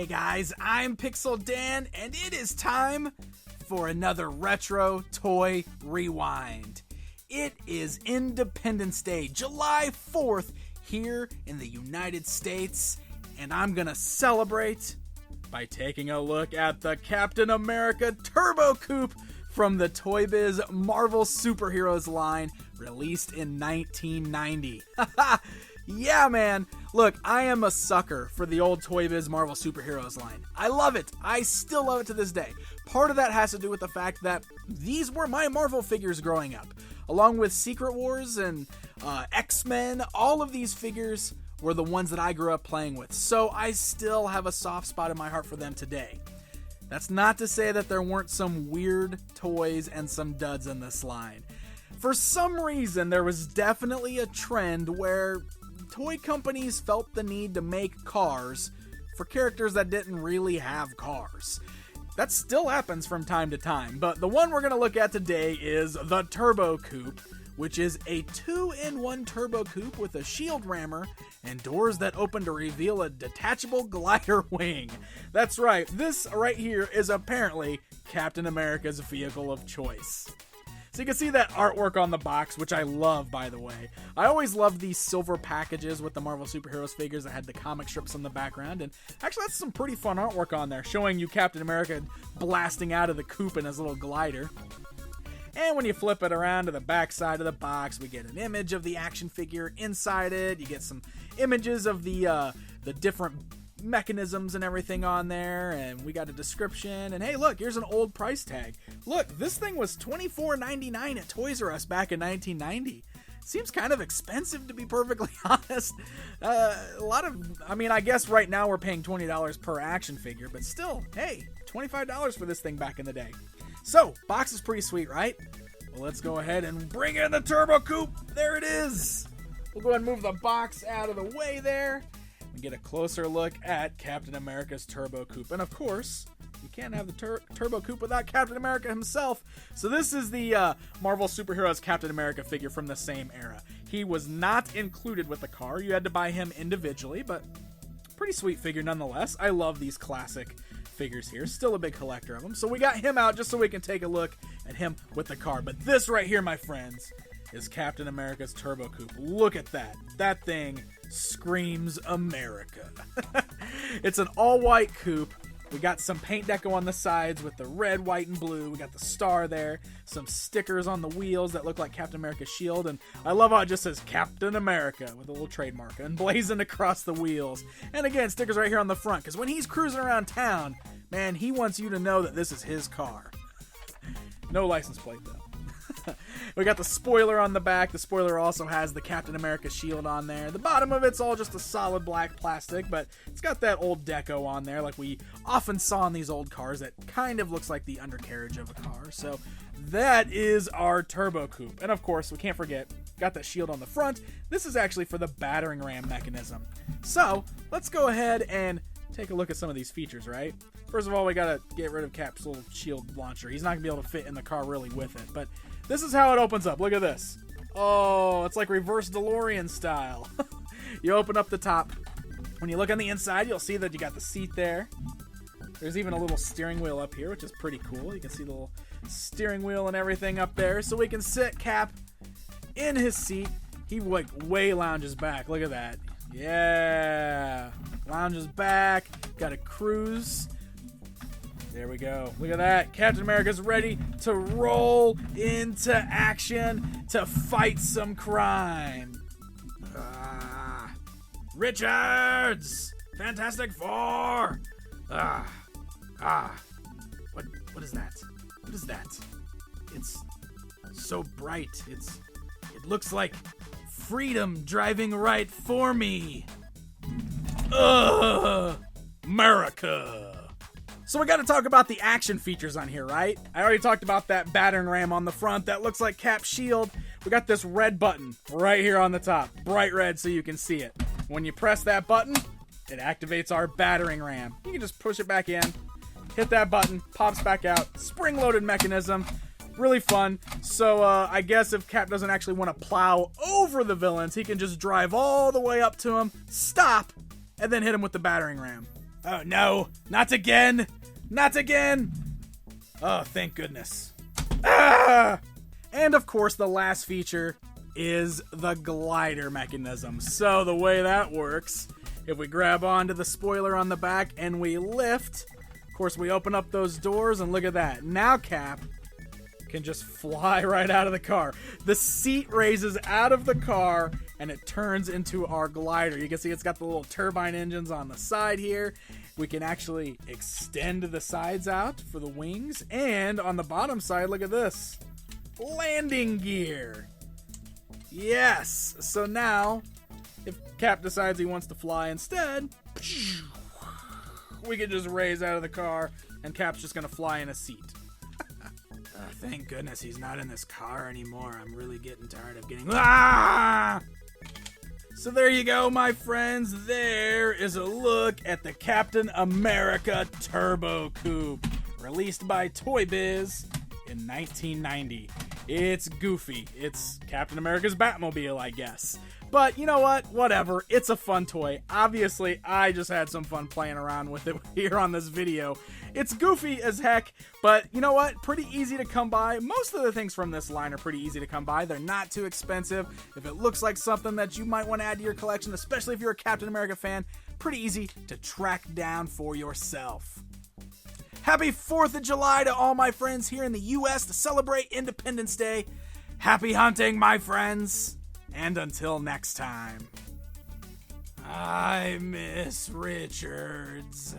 Hey guys, I'm Pixel Dan, and it is time for another Retro Toy Rewind. It is Independence Day, July 4th, here in the United States, and I'm gonna celebrate by taking a look at the Captain America Turbo Coupe from the Toy Biz Marvel Superheroes line, released in 1990. Yeah, man. Look, I am a sucker for the old Toy Biz Marvel Superheroes line. I love it. I still love it to this day. Part of that has to do with the fact that these were my Marvel figures growing up. Along with Secret Wars and X-Men, all of these figures were the ones that I grew up playing with. So I still have a soft spot in my heart for them today. That's not to say that there weren't some weird toys and some duds in this line. For some reason, there was definitely a trend where toy companies felt the need to make cars for characters that didn't really have cars. That still happens from time to time, but the one we're going to look at today is the Turbo Coupe, which is a 2-in-1 Turbo Coupe with a shield rammer and doors that open to reveal a detachable glider wing. That's right, this right here is apparently Captain America's vehicle of choice. So you can see that artwork on the box, which I love, by the way. I always loved these silver packages with the Marvel Superheroes figures that had the comic strips in the background. And actually, that's some pretty fun artwork on there, showing you Captain America blasting out of the coupe in his little glider. And when you flip it around to the back side of the box, we get an image of the action figure inside it. You get some images of the different mechanisms and everything on there, and we got a description, and hey, look, here's an old price tag. Look, this thing was $24.99 at Toys R Us back in 1990. Seems kind of expensive, to be perfectly honest. I guess right now we're paying $20 per action figure, but still, hey, $25 for this thing back in the day. So, box is pretty sweet, right? Well, let's go ahead and bring in the Turbo Coupe. There it is. We'll go ahead and move the box out of the way there and get a closer look at Captain America's Turbo Coupe. And of course, you can't have the Turbo Coupe without Captain America himself. So this is the Marvel Superheroes Captain America figure from the same era. He was not included with the car. You had to buy him individually, but pretty sweet figure nonetheless. I love these classic figures here. Still a big collector of them. So we got him out just so we can take a look at him with the car. But this right here, my friends, is Captain America's Turbo Coupe. Look at that. That thing screams America. It's an all-white coupe. We got some paint deco on the sides with the red, white, and blue. We got the star there. Some stickers on the wheels that look like Captain America's shield. And I love how it just says Captain America with a little trademark emblazoned across the wheels. And again, stickers right here on the front, because when he's cruising around town, man, he wants you to know that this is his car. No license plate, though. We got the spoiler on the back. The spoiler also has the Captain America shield on there. The bottom of it's all just a solid black plastic, but it's got that old deco on there like we often saw in these old cars that kind of looks like the undercarriage of a car. So that is our Turbo Coupe. And of course, we can't forget, got that shield on the front. This is actually for the battering ram mechanism. So let's go ahead and take a look at some of these features, right? First of all, we gotta get rid of Cap's little shield launcher. He's not gonna be able to fit in the car really with it, but this is how it opens up. Look at this. Oh, it's like reverse DeLorean style. You open up the top. When you look on the inside, you'll see that you got the seat there. There's even a little steering wheel up here, which is pretty cool. You can see the little steering wheel and everything up there. So we can sit Cap in his seat. He like way lounges back. Look at that. Yeah. Lounges back. Got a cruise. There we go. Look at that. Captain America's ready to roll into action to fight some crime. Richards! Fantastic Four! What is that? What is that? It's so bright. It looks like freedom driving right for me. America! So we got to talk about the action features on here, right? I already talked about that battering ram on the front that looks like Cap's shield. We got this red button right here on the top, bright red so you can see it. When you press that button, it activates our battering ram. You can just push it back in, hit that button, pops back out, spring-loaded mechanism. Really fun. So I guess if Cap doesn't actually want to plow over the villains, he can just drive all the way up to them, stop, and then hit them with the battering ram. Oh no, not again! Not again! Oh, thank goodness. Ah! And of course, the last feature is the glider mechanism. So the way that works, if we grab onto the spoiler on the back and we lift, of course we open up those doors and look at that. Now Cap can just fly right out of the car. The seat raises out of the car and it turns into our glider. You can see it's got the little turbine engines on the side here. We can actually extend the sides out for the wings. And on the bottom side, look at this. Landing gear. Yes. So now, if Cap decides he wants to fly instead, we can just raise out of the car and Cap's just going to fly in a seat. Thank goodness he's not in this car anymore. I'm really getting tired of getting... Ah! So there you go, my friends. There is a look at the Captain America Turbo Coupe, released by Toy Biz in 1990. It's goofy. It's Captain America's Batmobile, I guess. But you know what? Whatever. It's a fun toy. Obviously, I just had some fun playing around with it here on this video. It's goofy as heck, but you know what? Pretty easy to come by. Most of the things from this line are pretty easy to come by. They're not too expensive. If it looks like something that you might want to add to your collection, especially if you're a Captain America fan, pretty easy to track down for yourself. Happy 4th of July to all my friends here in the U.S. to celebrate Independence Day. Happy hunting, my friends. And until next time, I miss Richards.